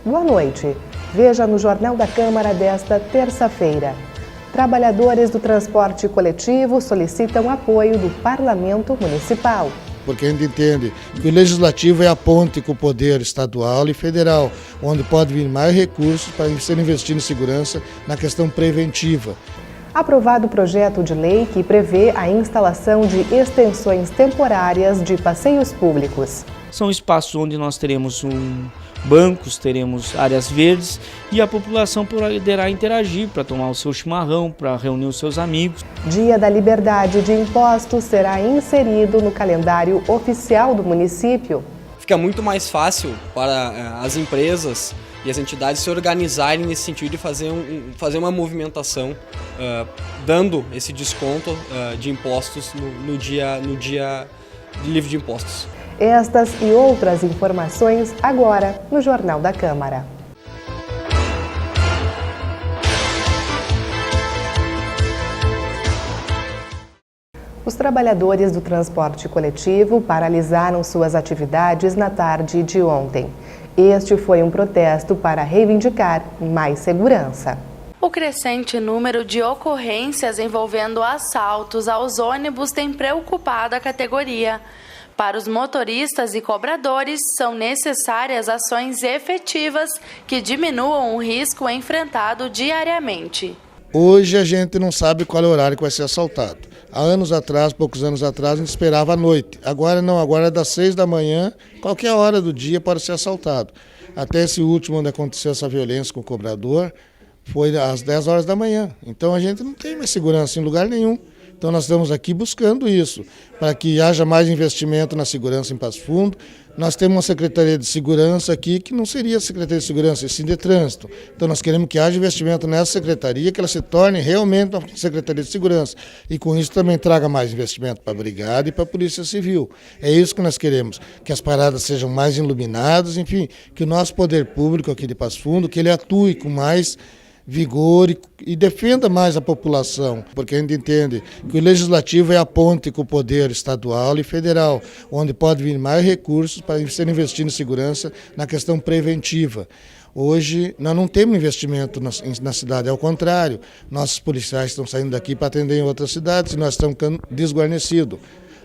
Boa noite. Veja no Jornal da Câmara desta terça-feira. Trabalhadores do transporte coletivo solicitam apoio do Parlamento Municipal. Porque a gente entende que o Legislativo é a ponte com o poder estadual e federal, onde pode vir mais recursos para ser investido em segurança na questão preventiva. Aprovado o projeto de lei que prevê a instalação de extensões temporárias de passeios públicos. São espaços onde nós teremos bancos, teremos áreas verdes e a população poderá interagir para tomar o seu chimarrão, para reunir os seus amigos. Dia da Liberdade de Impostos será inserido no calendário oficial do município. Fica muito mais fácil para as empresas e as entidades se organizarem nesse sentido de fazer uma movimentação, dando esse desconto de impostos no dia livre de impostos. Estas e outras informações agora no Jornal da Câmara. Os trabalhadores do transporte coletivo paralisaram suas atividades na tarde de ontem. Este foi um protesto para reivindicar mais segurança. O crescente número de ocorrências envolvendo assaltos aos ônibus tem preocupado a categoria. Para os motoristas e cobradores, são necessárias ações efetivas que diminuam o risco enfrentado diariamente. Hoje a gente não sabe qual é o horário que vai ser assaltado. Há anos atrás, poucos anos atrás, a gente esperava à noite. Agora não, agora é das 6 da manhã, qualquer hora do dia pode ser assaltado. Até esse último, onde aconteceu essa violência com o cobrador, foi às 10 horas da manhã. Então a gente não tem mais segurança em lugar nenhum. Então nós estamos aqui buscando isso, para que haja mais investimento na segurança em Passo Fundo. Nós temos uma Secretaria de Segurança aqui, que não seria a Secretaria de Segurança, e sim de Trânsito. Então nós queremos que haja investimento nessa Secretaria, que ela se torne realmente uma Secretaria de Segurança. E com isso também traga mais investimento para a Brigada e para a Polícia Civil. É isso que nós queremos, que as paradas sejam mais iluminadas, enfim, que o nosso poder público aqui de Passo Fundo, que ele atue com mais vigor e defenda mais a população, porque a gente entende que o Legislativo é a ponte com o poder estadual e federal, onde pode vir mais recursos para ser investido em segurança na questão preventiva. Hoje nós não temos investimento na cidade, ao contrário, nossos policiais estão saindo daqui para atender em outras cidades e nós estamos ficando desguarnecidos.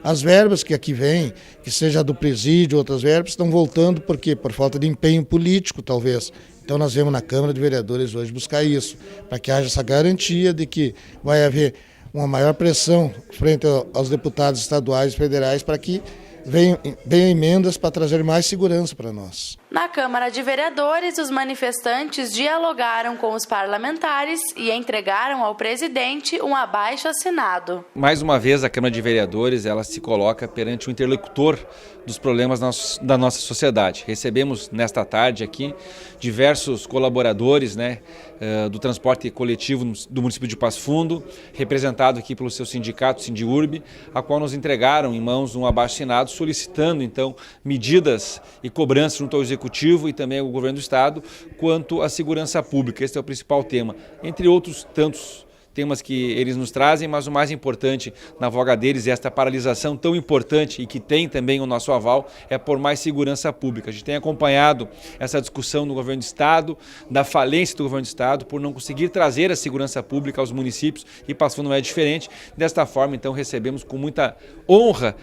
As verbas que aqui vêm, que seja do presídio, outras verbas, estão voltando por quê? Por falta de empenho político, talvez. Então nós viemos na Câmara de Vereadores hoje buscar isso, para que haja essa garantia de que vai haver uma maior pressão frente aos deputados estaduais e federais para que venham emendas para trazer mais segurança para nós. Na Câmara de Vereadores, os manifestantes dialogaram com os parlamentares e entregaram ao presidente um abaixo-assinado. Mais uma vez, a Câmara de Vereadores ela se coloca perante o interlocutor dos problemas da nossa sociedade. Recebemos nesta tarde aqui diversos colaboradores, do transporte coletivo do município de Passo Fundo, representado aqui pelo seu sindicato, Sindiurb, a qual nos entregaram em mãos um abaixo-assinado solicitando então medidas e cobranças junto ao Executivo e também ao Governo do Estado quanto à segurança pública. Esse é o principal tema, entre outros tantos temas que eles nos trazem, mas o mais importante na voga deles é esta paralisação tão importante e que tem também o nosso aval, é por mais segurança pública. A gente tem acompanhado essa discussão no Governo do Estado, da falência do Governo do Estado, por não conseguir trazer a segurança pública aos municípios, e Passo Fundo não é diferente. Desta forma, então, recebemos com muita honra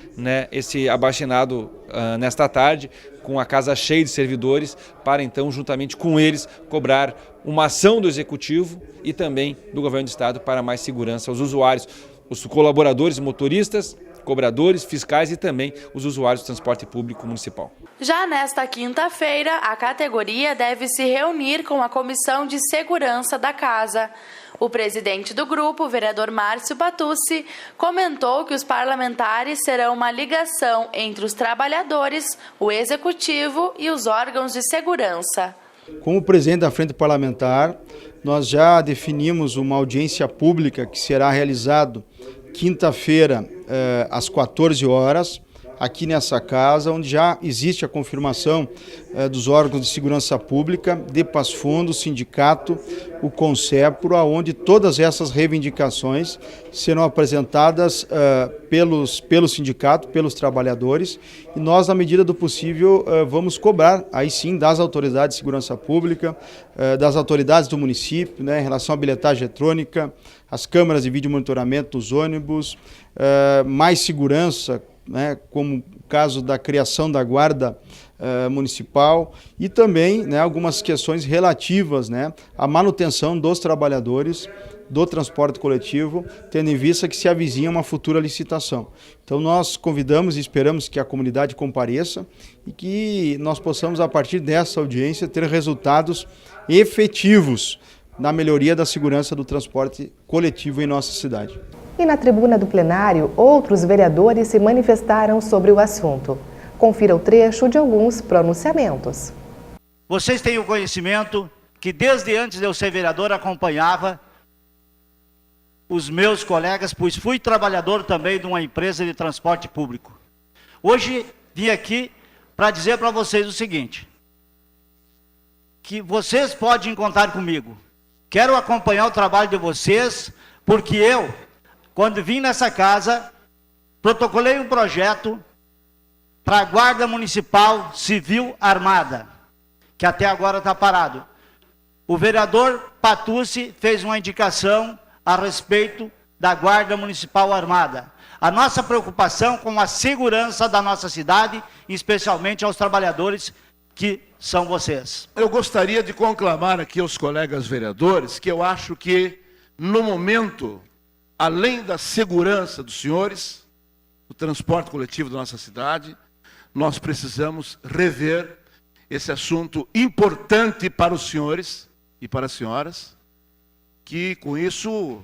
esse abaixo-assinado nesta tarde, com a casa cheia de servidores, para então, juntamente com eles, cobrar uma ação do Executivo e também do Governo do Estado para mais segurança aos usuários, os colaboradores, motoristas, cobradores, fiscais e também os usuários do transporte público municipal. Já nesta quinta-feira, a categoria deve se reunir com a Comissão de Segurança da Casa. O presidente do grupo, o vereador Márcio Batucci, comentou que os parlamentares serão uma ligação entre os trabalhadores, o executivo e os órgãos de segurança. Como presidente da Frente Parlamentar, nós já definimos uma audiência pública que será realizada quinta-feira às 14 horas, aqui nessa casa, onde já existe a confirmação dos órgãos de segurança pública, de Passo Fundo, o sindicato, o Concepro, onde todas essas reivindicações serão apresentadas pelo sindicato, pelos trabalhadores, e nós, na medida do possível, vamos cobrar, aí sim, das autoridades de segurança pública, das autoridades do município, né, em relação à bilhetagem eletrônica, as câmeras de vídeo monitoramento dos ônibus, mais segurança, né, como o caso da criação da guarda municipal, e também, né, algumas questões relativas, né, à manutenção dos trabalhadores do transporte coletivo, tendo em vista que se avizinha uma futura licitação. Então nós convidamos e esperamos que a comunidade compareça e que nós possamos, a partir dessa audiência, ter resultados efetivos na melhoria da segurança do transporte coletivo em nossa cidade. E na tribuna do plenário, outros vereadores se manifestaram sobre o assunto. Confira o trecho de alguns pronunciamentos. Vocês têm o conhecimento que desde antes de eu ser vereador acompanhava os meus colegas, pois fui trabalhador também de uma empresa de transporte público. Hoje vim aqui para dizer para vocês o seguinte, que vocês podem contar comigo. Quero acompanhar o trabalho de vocês, porque eu, quando vim nessa casa, protocolei um projeto para a Guarda Municipal Civil Armada, que até agora está parado. O vereador Patucci fez uma indicação a respeito da Guarda Municipal Armada. A nossa preocupação com a segurança da nossa cidade, especialmente aos trabalhadores que são vocês. Eu gostaria de conclamar aqui aos colegas vereadores que eu acho que, no momento, além da segurança dos senhores, o transporte coletivo da nossa cidade, nós precisamos rever esse assunto importante para os senhores e para as senhoras, que com isso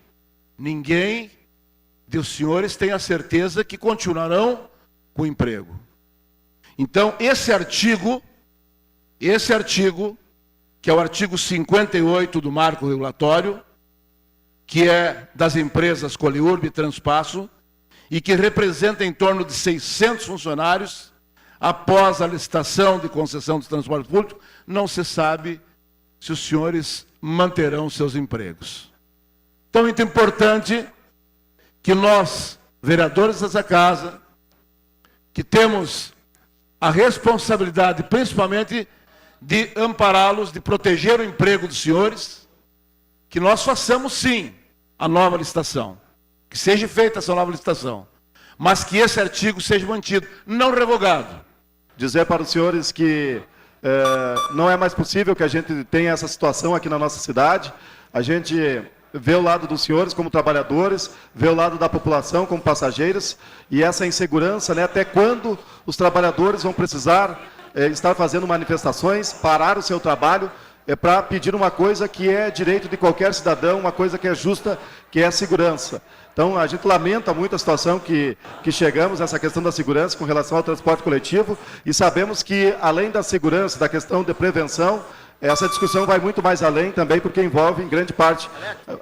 ninguém dos senhores tem a certeza que continuarão com o emprego. Então, esse artigo, que é o artigo 58 do marco regulatório, que é das empresas Coliurb e Transpasso, e que representa em torno de 600 funcionários, após a licitação de concessão do transporte público, não se sabe se os senhores manterão seus empregos. Então é muito importante que nós, vereadores dessa casa, que temos a responsabilidade, principalmente, de ampará-los, de proteger o emprego dos senhores, que nós façamos, sim, a nova licitação, que seja feita essa nova licitação, mas que esse artigo seja mantido, não revogado. Dizer para os senhores que não é mais possível que a gente tenha essa situação aqui na nossa cidade. A gente vê o lado dos senhores como trabalhadores, vê o lado da população como passageiros, e essa insegurança, né, até quando os trabalhadores vão precisar estar fazendo manifestações, parar o seu trabalho, para pedir uma coisa que é direito de qualquer cidadão, uma coisa que é justa, que é a segurança. Então, a gente lamenta muito a situação que chegamos, essa questão da segurança com relação ao transporte coletivo, e sabemos que, além da segurança, da questão de prevenção, essa discussão vai muito mais além também, porque envolve, em grande parte,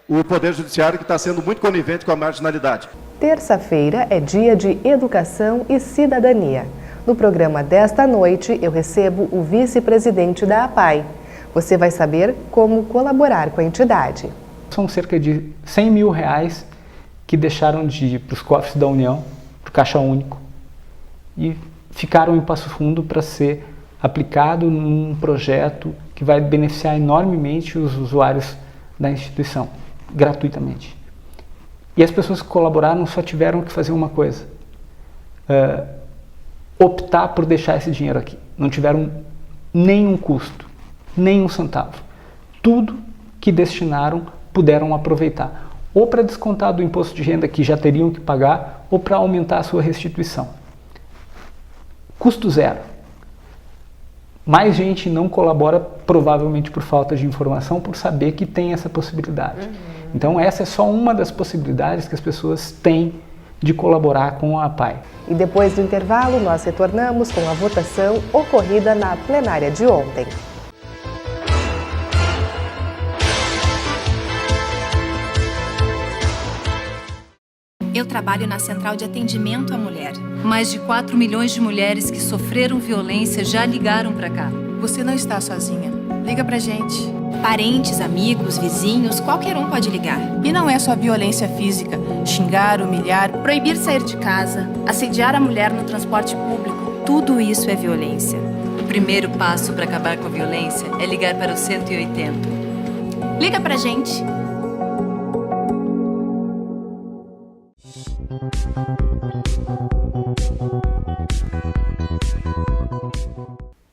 o Poder Judiciário, que está sendo muito conivente com a marginalidade. Terça-feira é dia de Educação e Cidadania. No programa desta noite, eu recebo o vice-presidente da APAI. Você vai saber como colaborar com a entidade. São cerca de 100 mil reais que deixaram de ir para os cofres da União, para o Caixa Único, e ficaram em Passo Fundo para ser aplicado num projeto que vai beneficiar enormemente os usuários da instituição, gratuitamente. E as pessoas que colaboraram só tiveram que fazer uma coisa, optar por deixar esse dinheiro aqui. Não tiveram nenhum custo, nem um centavo. Tudo que destinaram puderam aproveitar, ou para descontar do imposto de renda que já teriam que pagar, ou para aumentar a sua restituição. Custo zero. Mais gente não colabora, provavelmente por falta de informação, por saber que tem essa possibilidade. Então essa é só uma das possibilidades que as pessoas têm de colaborar com a APAI. E depois do intervalo, nós retornamos com a votação ocorrida na plenária de ontem. Eu trabalho na Central de Atendimento à Mulher. Mais de 4 milhões de mulheres que sofreram violência já ligaram pra cá. Você não está sozinha. Liga pra gente. Parentes, amigos, vizinhos, qualquer um pode ligar. E não é só violência física. Xingar, humilhar, Proibir sair de casa, assediar a mulher no transporte público. Tudo isso é violência. O primeiro passo para acabar com a violência é ligar para o 180. Liga pra gente.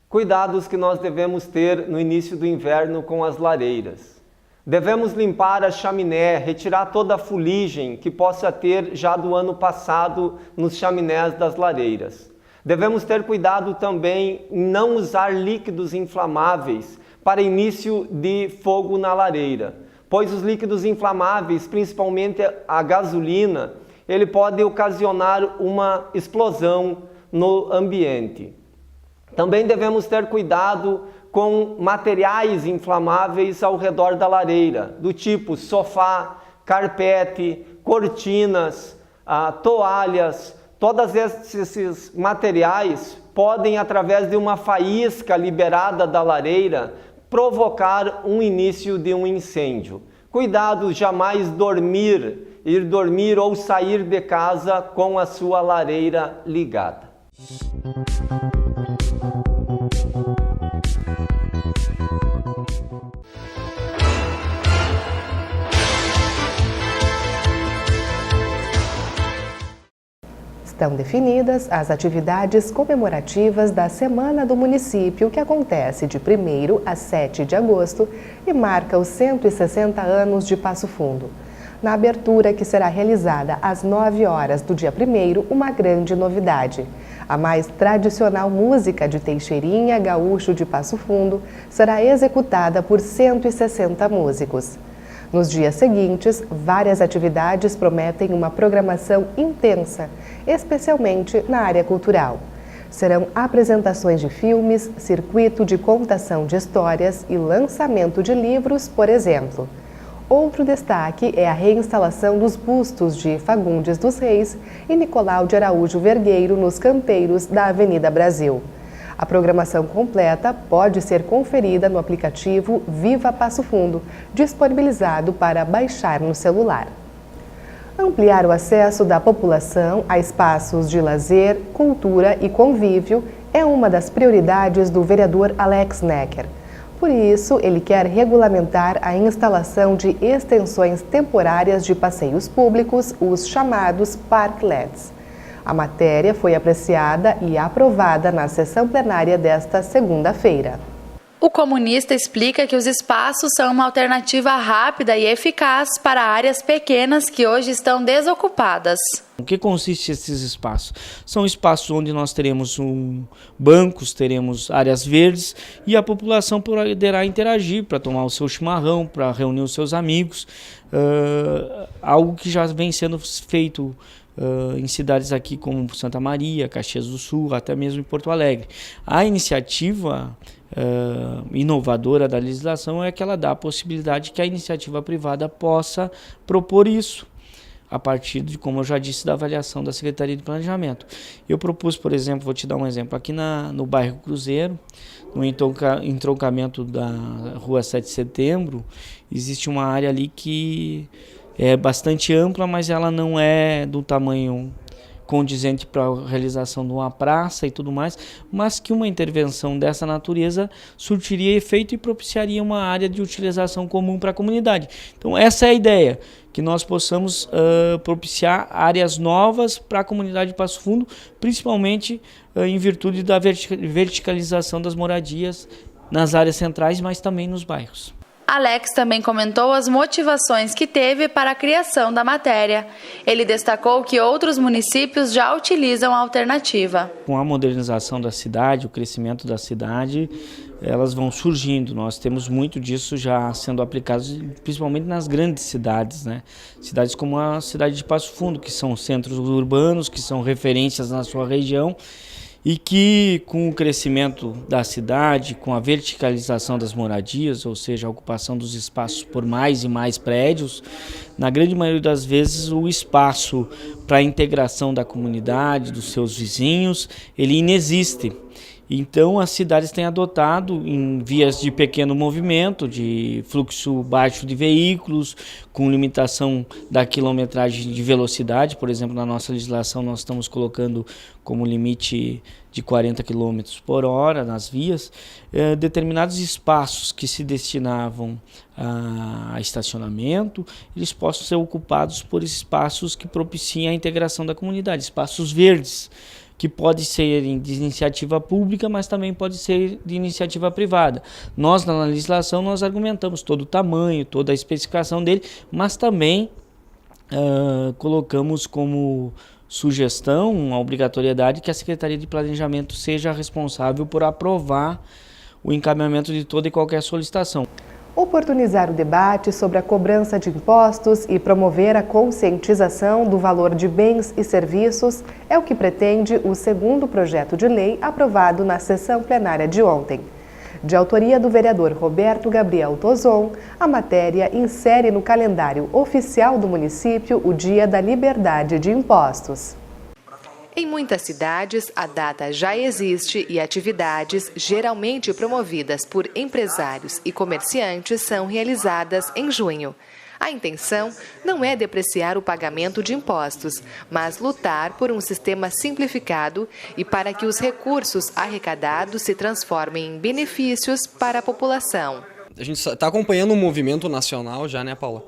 Cuidados que nós devemos ter no início do inverno com as lareiras. Devemos limpar a chaminé, retirar toda a fuligem que possa ter já do ano passado nos chaminés das lareiras. Devemos ter cuidado também em não usar líquidos inflamáveis para início de fogo na lareira, pois os líquidos inflamáveis, principalmente a gasolina, ele pode ocasionar uma explosão no ambiente. Também devemos ter cuidado com materiais inflamáveis ao redor da lareira, do tipo sofá, carpete, cortinas, toalhas. Todos esses materiais podem, através de uma faísca liberada da lareira, provocar um início de um incêndio. Cuidado, jamais ir dormir ou sair de casa com a sua lareira ligada. Estão definidas as atividades comemorativas da Semana do Município, que acontece de 1º a 7 de agosto e marca os 160 anos de Passo Fundo. Na abertura, que será realizada às 9 horas do dia 1º, uma grande novidade. A mais tradicional música de Teixeirinha Gaúcho de Passo Fundo será executada por 160 músicos. Nos dias seguintes, várias atividades prometem uma programação intensa, especialmente na área cultural. Serão apresentações de filmes, circuito de contação de histórias e lançamento de livros, por exemplo. Outro destaque é a reinstalação dos bustos de Fagundes dos Reis e Nicolau de Araújo Vergueiro nos canteiros da Avenida Brasil. A programação completa pode ser conferida no aplicativo Viva Passo Fundo, disponibilizado para baixar no celular. Ampliar o acesso da população a espaços de lazer, cultura e convívio é uma das prioridades do vereador Alex Necker. Por isso, ele quer regulamentar a instalação de extensões temporárias de passeios públicos, os chamados parklets. A matéria foi apreciada e aprovada na sessão plenária desta segunda-feira. O comunista explica que os espaços são uma alternativa rápida e eficaz para áreas pequenas que hoje estão desocupadas. O que consiste esses espaços? São espaços onde nós teremos bancos, teremos áreas verdes e a população poderá interagir para tomar o seu chimarrão, para reunir os seus amigos, algo que já vem sendo feito em cidades aqui como Santa Maria, Caxias do Sul, até mesmo em Porto Alegre. A iniciativa inovadora da legislação é que ela dá a possibilidade que a iniciativa privada possa propor isso, a partir de, como eu já disse, da avaliação da Secretaria de Planejamento. Eu propus, por exemplo, vou te dar um exemplo, aqui no bairro Cruzeiro, no entroncamento da Rua 7 de Setembro, existe uma área ali que é bastante ampla, mas ela não é do tamanho condizente para a realização de uma praça e tudo mais, mas que uma intervenção dessa natureza surtiria efeito e propiciaria uma área de utilização comum para a comunidade. Então essa é a ideia, que nós possamos propiciar áreas novas para a comunidade de Passo Fundo, principalmente em virtude da verticalização das moradias nas áreas centrais, mas também nos bairros. Alex também comentou as motivações que teve para a criação da matéria. Ele destacou que outros municípios já utilizam a alternativa. Com a modernização da cidade, o crescimento da cidade, elas vão surgindo. Nós temos muito disso já sendo aplicado, principalmente nas grandes cidades, né? Cidades como a cidade de Passo Fundo, que são centros urbanos, que são referências na sua região. e que com o crescimento da cidade, com a verticalização das moradias, ou seja, a ocupação dos espaços por mais e mais prédios, na grande maioria das vezes o espaço para a integração da comunidade, dos seus vizinhos, ele inexiste. Então as cidades têm adotado em vias de pequeno movimento, de fluxo baixo de veículos, com limitação da quilometragem de velocidade. Por exemplo, na nossa legislação nós estamos colocando como limite de 40 km por hora nas vias, determinados espaços que se destinavam a estacionamento, eles possam ser ocupados por espaços que propiciem a integração da comunidade, espaços verdes, que pode ser de iniciativa pública, mas também pode ser de iniciativa privada. Nós, na legislação, nós argumentamos todo o tamanho, toda a especificação dele, mas também colocamos como sugestão a obrigatoriedade que a Secretaria de Planejamento seja responsável por aprovar o encaminhamento de toda e qualquer solicitação. Oportunizar o debate sobre a cobrança de impostos e promover a conscientização do valor de bens e serviços é o que pretende o segundo projeto de lei aprovado na sessão plenária de ontem. De autoria do vereador Roberto Gabriel Tozon, a matéria insere no calendário oficial do município o Dia da Liberdade de Impostos. Em muitas cidades, a data já existe e atividades, geralmente promovidas por empresários e comerciantes, são realizadas em junho. A intenção não é depreciar o pagamento de impostos, mas lutar por um sistema simplificado e para que os recursos arrecadados se transformem em benefícios para a população. A gente está acompanhando um movimento nacional já, né, Paula?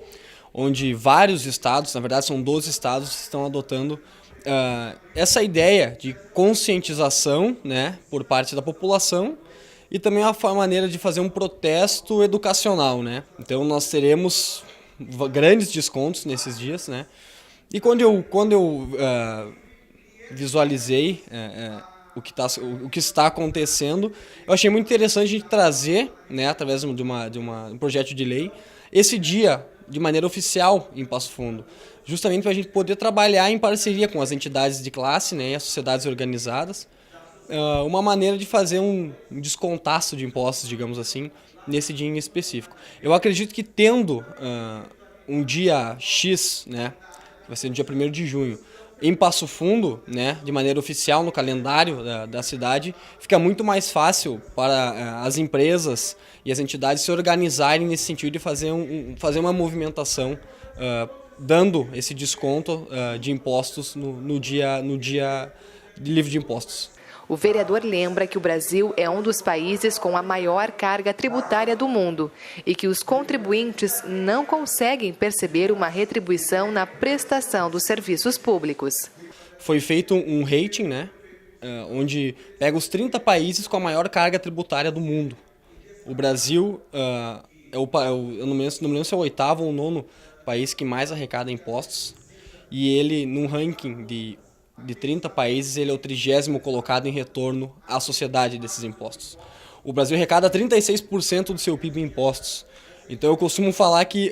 Onde vários estados, na verdade são 12 estados, estão adotando essa ideia de conscientização, né, por parte da população e também uma maneira de fazer um protesto educacional, né? Então nós teremos grandes descontos nesses dias, né? E quando eu visualizei o que está acontecendo, eu achei muito interessante a gente trazer, né, através de um projeto de lei, esse dia de maneira oficial em Passo Fundo, justamente para a gente poder trabalhar em parceria com as entidades de classe, né, e as sociedades organizadas, uma maneira de fazer um descontaço de impostos, digamos assim, nesse dia em específico. Eu acredito que tendo um dia X, né, que vai ser no dia 1º de junho, em Passo Fundo, né, de maneira oficial no calendário da cidade, fica muito mais fácil para as empresas e as entidades se organizarem nesse sentido de fazer uma movimentação dando esse desconto de impostos no dia livre de impostos. O vereador lembra que o Brasil é um dos países com a maior carga tributária do mundo e que os contribuintes não conseguem perceber uma retribuição na prestação dos serviços públicos. Foi feito um rating, né, onde pega os 30 países com a maior carga tributária do mundo. O Brasil eu não me lembro se é o 8º ou 9º país que mais arrecada impostos, e ele, num ranking de 30 países, ele é o 30º colocado em retorno à sociedade desses impostos. O Brasil arrecada 36% do seu PIB em impostos. Então eu costumo falar que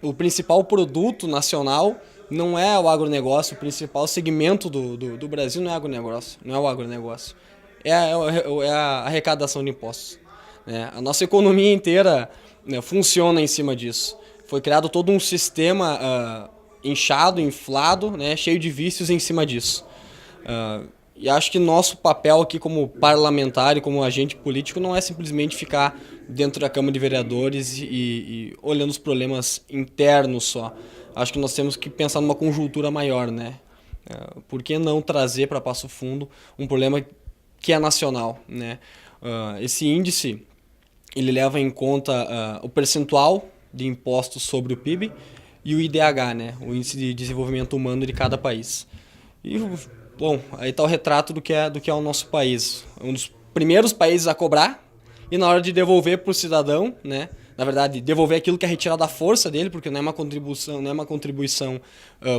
o principal produto nacional não é o agronegócio, o principal segmento do Brasil não é o agronegócio, é a arrecadação de impostos. Né? A nossa economia inteira, né, funciona em cima disso. Foi criado todo um sistema inchado, inflado, né, cheio de vícios em cima disso. E acho que nosso papel aqui como parlamentar e como agente político não é simplesmente ficar dentro da Câmara de Vereadores e olhando os problemas internos só. Acho que nós temos que pensar numa conjuntura maior, né? Por que não trazer para Passo Fundo um problema que é nacional, né? Esse índice, ele leva em conta o percentual de impostos sobre o PIB e o IDH, né, o Índice de Desenvolvimento Humano de cada país. E, bom, aí está o retrato do que é o nosso país. Um dos primeiros países a cobrar e na hora de devolver para o cidadão, né, na verdade, devolver aquilo que é retirado da força dele, porque não é uma contribuição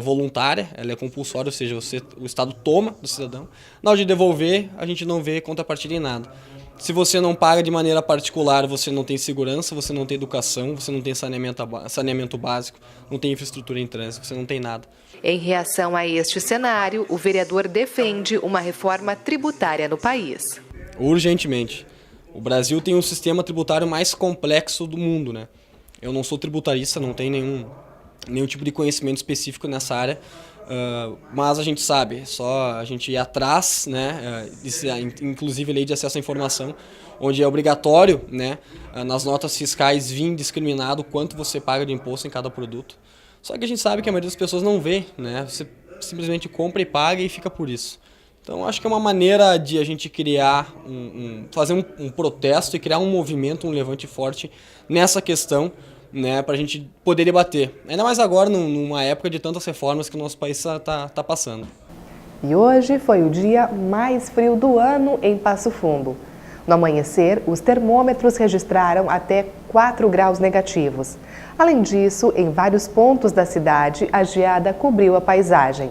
voluntária, ela é compulsória, ou seja, o Estado toma do cidadão. Na hora de devolver, a gente não vê contrapartida em nada. Se você não paga de maneira particular, você não tem segurança, você não tem educação, você não tem saneamento básico, não tem infraestrutura em trânsito, você não tem nada. Em reação a este cenário, o vereador defende uma reforma tributária no país. Urgentemente. O Brasil tem um sistema tributário mais complexo do mundo, né? Eu não sou tributarista, não tenho nenhum tipo de conhecimento específico nessa área, mas a gente sabe, só a gente ir atrás, né? Inclusive a lei de acesso à informação, onde é obrigatório, né, nas notas fiscais vir discriminado quanto você paga de imposto em cada produto. Só que a gente sabe que a maioria das pessoas não vê, né? Você simplesmente compra e paga e fica por isso. Então acho que é uma maneira de a gente criar, fazer um protesto e criar um movimento, um levante forte nessa questão, né, para a gente poder debater. Ainda mais agora, numa época de tantas reformas que o nosso país está passando. E hoje foi o dia mais frio do ano em Passo Fundo. No amanhecer, os termômetros registraram até 4 graus negativos. Além disso, em vários pontos da cidade, a geada cobriu a paisagem.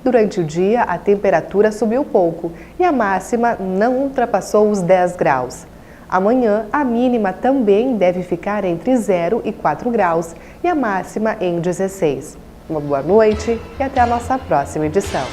Durante o dia, a temperatura subiu pouco e a máxima não ultrapassou os 10 graus. Amanhã, a mínima também deve ficar entre 0 e 4 graus e a máxima em 16. Uma boa noite e até a nossa próxima edição.